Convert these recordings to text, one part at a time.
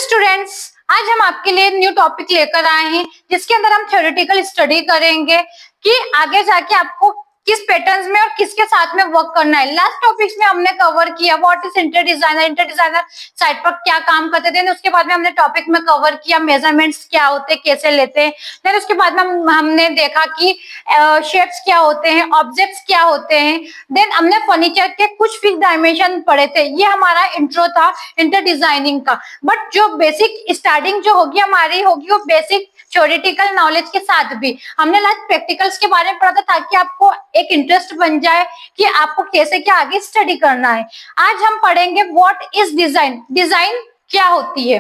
Students, आज हम आपके लिए न्यू टॉपिक लेकर आए हैं जिसके अंदर हम थ्योरेटिकल स्टडी करेंगे कि आगे जाके आपको किस पैटर्न्स में और किसके साथ में वर्क करना है। लास्ट टॉपिक्स में हमने कवर किया what is inter designer site पर क्या काम करते थे। उसके बाद में हमने टॉपिक में कवर किया मेजरमेंट्स क्या होते हैं, कैसे लेते हैं। फिर उसके बाद में हमने देखा कि शेप्स क्या होते हैं, ऑब्जेक्ट्स क्या होते हैं। देन हमने फर्नीचर के कुछ फिक्स डायमेंशन पढ़े थे। ये हमारा इंट्रो था इंटर डिजाइनिंग का। बट जो बेसिक स्टार्टिंग जो होगी हमारी होगी वो बेसिक थ्योरेटिकल नॉलेज के साथ भी हमने लास्ट प्रैक्टिकल्स के बारे में पढ़ा था ताकि आपको एक इंटरेस्ट बन जाए कि आपको कैसे क्या आगे स्टडी करना है। आज हम पढ़ेंगे व्हाट इज डिजाइन, डिजाइन क्या होती है।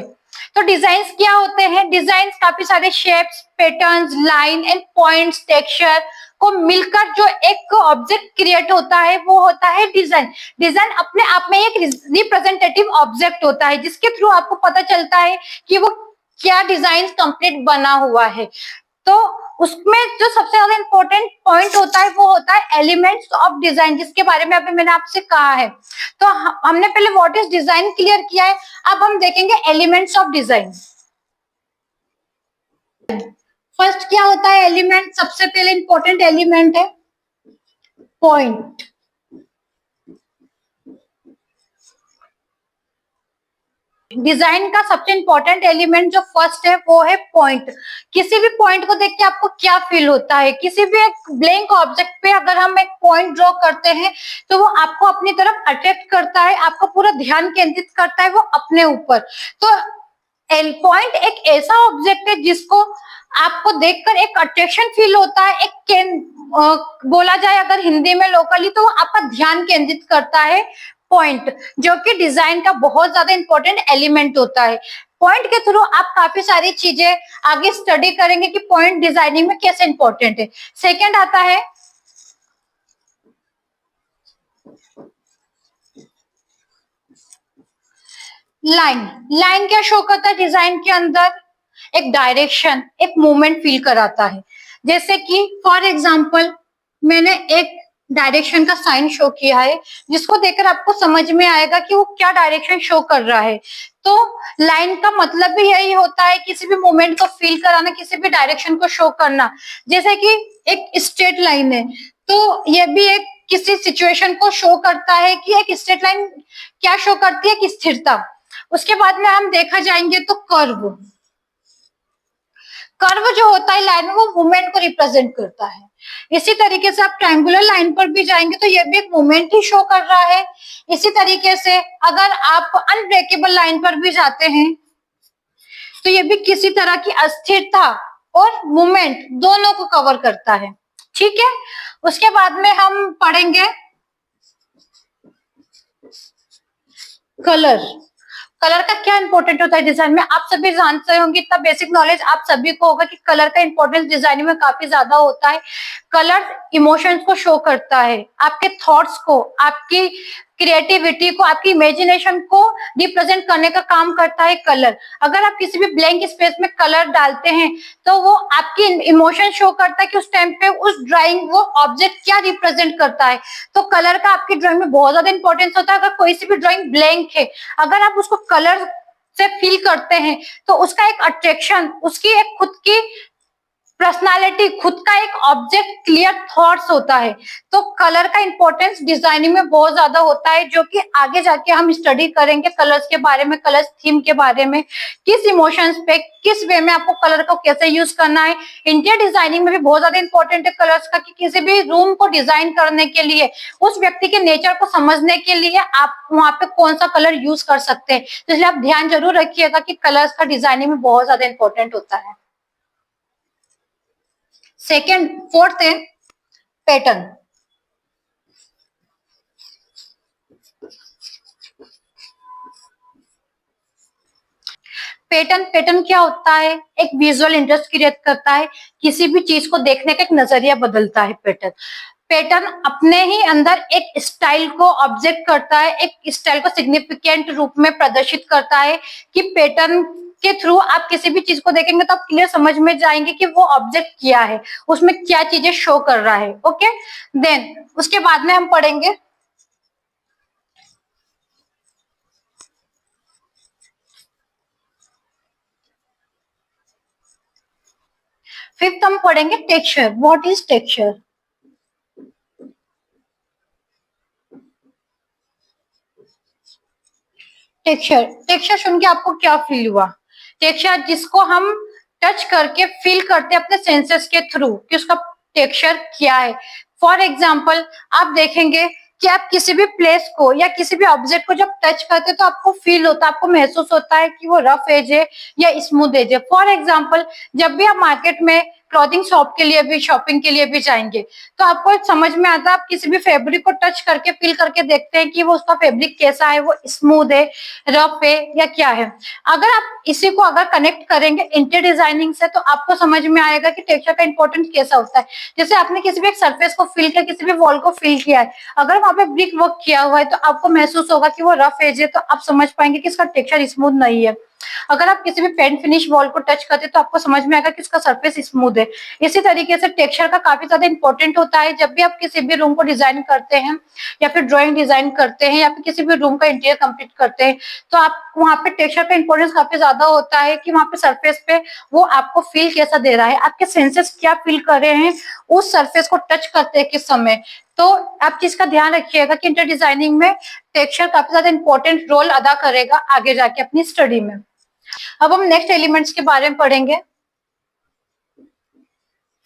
तो डिजाइन्स क्या होते हैं? डिजाइन काफी सारे shapes, patterns, line and points, texture को मिलकर जो एक ऑब्जेक्ट क्रिएट होता है वो होता है डिजाइन। डिजाइन अपने आप में एक रिप्रेजेंटेटिव ऑब्जेक्ट होता है जिसके थ्रू आपको पता चलता है कि वो क्या डिजाइन कंप्लीट बना हुआ है। तो उसमें जो सबसे ज्यादा इंपॉर्टेंट पॉइंट होता है वो होता है एलिमेंट्स ऑफ डिजाइन, जिसके बारे में अभी मैंने आपसे कहा है। तो हमने पहले व्हाट इज डिजाइन क्लियर किया है, अब हम देखेंगे एलिमेंट्स ऑफ डिजाइन। फर्स्ट क्या होता है एलिमेंट? सबसे पहले इंपॉर्टेंट एलिमेंट है पॉइंट। डिजाइन का सबसे इंपॉर्टेंट एलिमेंट जो फर्स्ट है वो है पॉइंट। किसी भी पॉइंट को देख के आपको क्या फील होता है? किसी भी एक ब्लैंक ऑब्जेक्ट पे अगर हम एक पॉइंट ड्रॉ करते हैं तो वो आपको अपनी तरफ अट्रैक्ट करता है, आपका पूरा ध्यान केंद्रित करता है वो अपने ऊपर। तो पॉइंट एक ऐसा ऑब्जेक्ट है जिसको आपको देखकर एक अट्रैक्शन फील होता है, बोला जाए अगर हिंदी में लोकली तो वो आपका ध्यान केंद्रित करता है पॉइंट, जो कि डिजाइन का बहुत ज्यादा इंपॉर्टेंट एलिमेंट होता है। पॉइंट के थ्रू आप काफी सारी चीजें आगे स्टडी करेंगे कि पॉइंट डिजाइनिंग में कैसे इंपॉर्टेंट है। सेकंड आता है लाइन। लाइन क्या शो करता है डिजाइन के अंदर? एक डायरेक्शन, एक मूवमेंट फील कराता है। जैसे कि फॉर एग्जांपल मैंने एक डायरेक्शन का साइन शो किया है जिसको देखकर आपको समझ में आएगा कि वो क्या डायरेक्शन शो कर रहा है। तो लाइन का मतलब भी यही होता है किसी भी मूवमेंट को फील कराना, किसी भी डायरेक्शन को शो करना। जैसे कि एक स्ट्रेट लाइन है तो ये भी एक किसी सिचुएशन को शो करता है कि एक स्ट्रेट लाइन क्या शो करती है कि स्थिरता। उसके बाद में हम देखा जाएंगे तो कर्व। कर्व जो होता है लाइन में वो मूवमेंट को रिप्रेजेंट करता है। इसी तरीके से आप ट्रायंगुलर लाइन पर भी जाएंगे तो ये भी एक मूवमेंट ही शो कर रहा है। इसी तरीके से अगर आप अनब्रेकेबल लाइन पर भी जाते हैं तो ये भी किसी तरह की अस्थिरता और मूवमेंट दोनों को कवर करता है। ठीक है, उसके बाद में हम पढ़ेंगे कलर। कलर का क्या इंपॉर्टेंट होता है डिजाइन में? आप सभी जानते होंगे, इतना बेसिक नॉलेज आप सभी को होगा कि कलर का इंपॉर्टेंस डिजाइनिंग में काफी ज्यादा होता है। कलर इमोशंस को शो करता है, आपके थॉट्स को, आपकी क्रिएटिविटी को, आपकी इमेजिनेशन को रिप्रेजेंट करने का काम करता है कलर। अगर आप किसी भी ब्लैंक स्पेस में कलर डालते हैं तो वो आपकी इमोशन शो करता है कि उस टाइम पे उस ड्राइंग वो ऑब्जेक्ट क्या रिप्रेजेंट करता है। तो कलर का आपकी ड्राइंग में बहुत ज्यादा इंपॉर्टेंस होता है। अगर कोई सी भी ड्राइंग ब्लैंक है, अगर आप उसको कलर से फील करते हैं तो उसका एक अट्रैक्शन, उसकी एक खुद की पर्सनालिटी, खुद का एक ऑब्जेक्ट क्लियर थॉट्स होता है। तो कलर का इंपॉर्टेंस डिजाइनिंग में बहुत ज्यादा होता है, जो कि आगे जाके हम स्टडी करेंगे कलर्स के बारे में, कलर्स थीम के बारे में, किस इमोशंस पे, किस वे में आपको कलर को कैसे यूज करना है। इंटीरियर डिजाइनिंग में भी बहुत ज्यादा इंपॉर्टेंट है कलर्स का, कि किसी भी रूम को डिजाइन करने के लिए, उस व्यक्ति के नेचर को समझने के लिए आप वहां पे कौन सा कलर यूज कर सकते हैं। तो इसलिए आप ध्यान जरूर रखिएगा कि कलर्स का डिजाइनिंग में बहुत ज्यादा इंपॉर्टेंट होता है। सेकेंड, फोर्थ है पैटर्न। पैटर्न, पैटर्न क्या होता है? एक विजुअल इंटरेस्ट क्रिएट करता है, किसी भी चीज को देखने का एक नजरिया बदलता है पैटर्न। पैटर्न अपने ही अंदर एक स्टाइल को ऑब्जेक्ट करता है, एक स्टाइल को सिग्निफिकेंट रूप में प्रदर्शित करता है कि पैटर्न के थ्रू आप किसी भी चीज को देखेंगे तो आप क्लियर समझ में जाएंगे कि वो ऑब्जेक्ट क्या है, उसमें क्या चीजें शो कर रहा है। ओके, देन उसके बाद में हम पढ़ेंगे फिफ्थ हम पढ़ेंगे texture. What is texture? Texture, texture सुन के आपको क्या फील हुआ? टेक्सचर जिसको हम टच करके फील करते हैं अपने सेंसेस के थ्रू कि उसका टेक्सचर क्या है। फॉर एग्जाम्पल आप देखेंगे कि आप किसी भी प्लेस को या किसी भी ऑब्जेक्ट को जब टच करते हैं तो आपको फील होता है, आपको महसूस होता है कि वो रफ एज है या स्मूथ एज है। फॉर एग्जाम्पल जब भी आप मार्केट में क्लॉथिंग शॉप के लिए भी, शॉपिंग के लिए भी जाएंगे तो आपको समझ में आता है, आप किसी भी फैब्रिक को टच करके फील करके देखते हैं कि वो उसका फैब्रिक कैसा है, वो स्मूथ है, रफ है या क्या है। अगर आप इसी को अगर कनेक्ट करेंगे इंटीरियर डिजाइनिंग से तो आपको समझ में आएगा कि टेक्सचर का इंपॉर्टेंस कैसा होता है। जैसे आपने किसी भी एक सरफेस को फील किया, किसी भी वॉल को फील किया है, अगर वहां पे ब्रिक वर्क किया हुआ है तो आपको महसूस होगा कि वो रफ एज है, तो आप समझ पाएंगे कि इसका टेक्सचर स्मूथ नहीं है। अगर आप किसी भी पेंट फिनिश वॉल को टच करते हैं तो आपको समझ में आएगा कि इसका सरफेस स्मूथ है। इसी तरीके से टेक्सचर का काफी ज्यादा इंपॉर्टेंट होता है जब भी आप किसी भी रूम को डिजाइन करते हैं या फिर ड्राइंग डिजाइन करते हैं या फिर किसी भी रूम का इंटीरियर कंप्लीट करते हैं, तो आप वहां पे टेक्सचर का इंपॉर्टेंस काफी ज्यादा होता है कि वहां पे सरफेस पे वो आपको फील कैसा दे रहा है, आपके सेंसेस क्या फील कर रहे हैं उस सरफेस को टच करते हैं किस समय। तो आप चीज का ध्यान रखिएगा कि इंटीरियर डिजाइनिंग में टेक्सचर काफी ज्यादा इंपॉर्टेंट रोल अदा करेगा आगे जाके अपनी स्टडी में। अब हम नेक्स्ट एलिमेंट्स के बारे में पढ़ेंगे।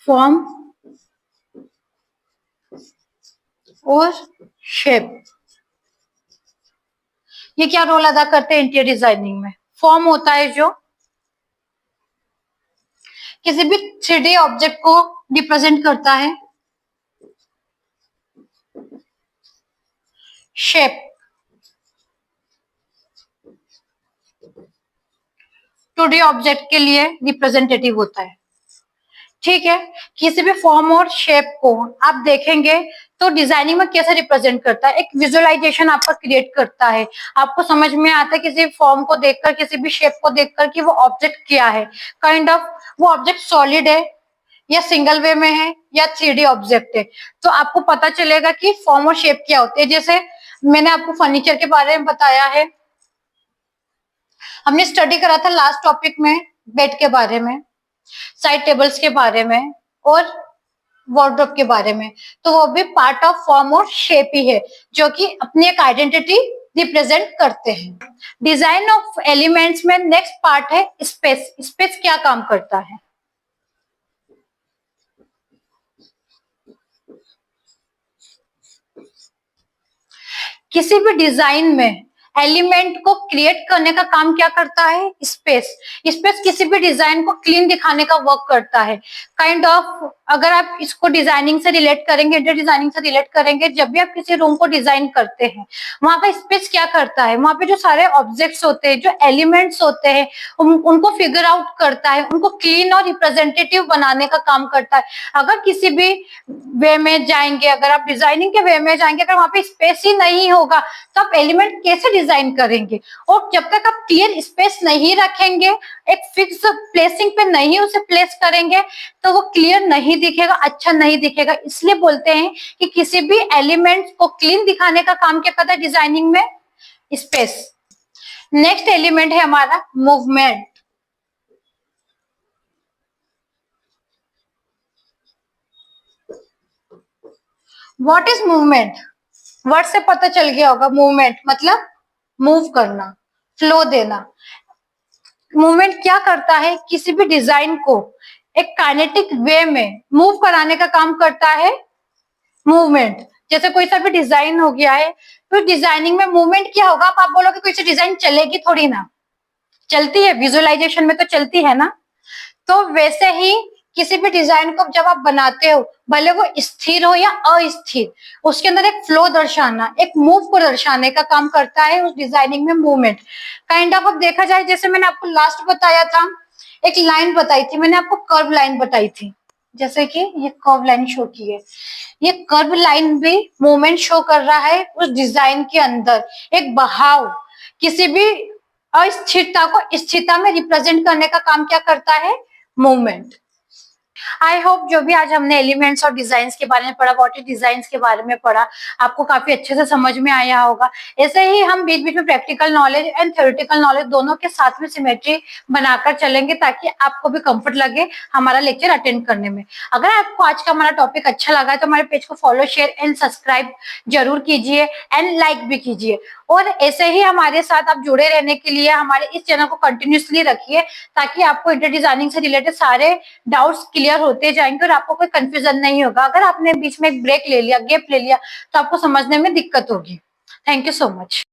फॉर्म और शेप, ये क्या रोल अदा करते हैं इंटीरियर डिजाइनिंग में? फॉर्म होता है जो किसी भी 3D ऑब्जेक्ट को रिप्रेजेंट करता है। शेप 2D ऑब्जेक्ट के लिए रिप्रेजेंटेटिव होता है। ठीक है, किसी भी फॉर्म और शेप को आप देखेंगे तो डिजाइनिंग में कैसे रिप्रेजेंट करता है, एक विजुअलाइजेशन आपका क्रिएट करता है। आपको समझ में आता है किसी फॉर्म को देखकर, किसी भी शेप को देखकर कि वो ऑब्जेक्ट क्या है, काइंड ऑफ वो ऑब्जेक्ट सॉलिड है या सिंगल वे में है या 3D ऑब्जेक्ट है, तो आपको पता चलेगा कि फॉर्म और शेप क्या होते हैं। जैसे मैंने आपको फर्नीचर के बारे में बताया है, हमने स्टडी करा था लास्ट टॉपिक में बेड के बारे में, साइड टेबल्स के बारे में और वार्डरोब के बारे में, तो वो भी पार्ट ऑफ फॉर्म और शेप ही है जो कि अपनी एक आइडेंटिटी रिप्रेजेंट करते हैं। डिजाइन ऑफ एलिमेंट्स में नेक्स्ट पार्ट है स्पेस। स्पेस क्या काम करता है? किसी भी डिजाइन में एलिमेंट को क्रिएट करने का काम क्या करता है? स्पेस। स्पेस किसी भी डिजाइन को क्लीन दिखाने का वर्क करता है। काइंड ऑफ अगर आप इसको डिजाइनिंग से रिलेट करेंगे, इंटीरियर डिजाइनिंग से रिलेट करेंगे, जब भी आप किसी रूम को डिजाइन करते हैं वहां का स्पेस क्या करता है? वहां पे जो सारे ऑब्जेक्ट्स होते हैं, जो एलिमेंट्स होते हैं, उनको फिगर आउट करता है, उनको क्लीन और रिप्रेजेंटेटिव बनाने का काम करता है। अगर किसी भी वे में जाएंगे, अगर आप डिजाइनिंग के वे में जाएंगे, अगर वहां पे स्पेस ही नहीं होगा तो आप एलिमेंट कैसे डिजाइन करेंगे? और जब तक आप क्लियर स्पेस नहीं रखेंगे, एक फिक्स प्लेसिंग पे नहीं उसे प्लेस करेंगे, तो वो क्लियर नहीं दिखेगा, अच्छा नहीं दिखेगा। इसलिए बोलते हैं कि किसी भी एलिमेंट को क्लीन दिखाने का काम क्या करता है डिजाइनिंग में? स्पेस। नेक्स्ट एलिमेंट है हमारा movement. What is movement? Word से पता चल गया होगा, मूवमेंट मतलब मूव करना, फ्लो देना। मूवमेंट क्या करता है? किसी भी डिजाइन को एक काइनेटिक वे में मूव कराने का काम करता है मूवमेंट। जैसे कोई सा भी डिजाइन हो गया है तो डिजाइनिंग में मूवमेंट क्या होगा? आप बोलोगे कोई सी डिजाइन चलेगी थोड़ी ना, चलती है, विजुअलाइजेशन में तो चलती है ना। तो वैसे ही किसी भी डिजाइन को जब आप बनाते हो, भले वो स्थिर हो या अस्थिर, उसके अंदर एक फ्लो दर्शाना, एक मूव को दर्शाने का काम करता है उस डिजाइनिंग में मूवमेंट। काइंड ऑफ अब देखा जाए, जैसे मैंने आपको लास्ट बताया था, एक लाइन बताई थी मैंने आपको, कर्व लाइन बताई थी, जैसे कि ये कर्व लाइन शो की है, ये कर्व लाइन भी मूवमेंट शो कर रहा है उस डिजाइन के अंदर। एक बहाव, किसी भी अस्थिरता को स्थिरता में रिप्रेजेंट करने का काम क्या करता है? मूवमेंट। आई होप जो भी आज हमने एलिमेंट्स और डिजाइन के बारे में पढ़ा, वॉटर डिजाइन के बारे में पढ़ा, आपको काफी अच्छे से समझ में आया होगा। ऐसे ही हम बीच बीच में practical knowledge and theoretical knowledge दोनों के साथ में सिमेट्री बनाकर चलेंगे, ताकि आपको भी कंफर्ट लगे हमारा लेक्चर अटेंड करने में। अगर आपको आज का हमारा टॉपिक अच्छा लगा है तो हमारे पेज को फॉलो, शेयर एंड सब्सक्राइब जरूर कीजिए एंड लाइक भी कीजिए। और ऐसे ही हमारे साथ आप जुड़े रहने के लिए हमारे इस चैनल को कंटिन्यूसली रखिए, ताकि आपको इंटीरियर डिजाइनिंग से रिलेटेड सारे डाउट्स क्लियर होते जाएंगे और आपको कोई कंफ्यूजन नहीं होगा। अगर आपने बीच में एक ब्रेक ले लिया, गैप ले लिया, तो आपको समझने में दिक्कत होगी। Thank you so much.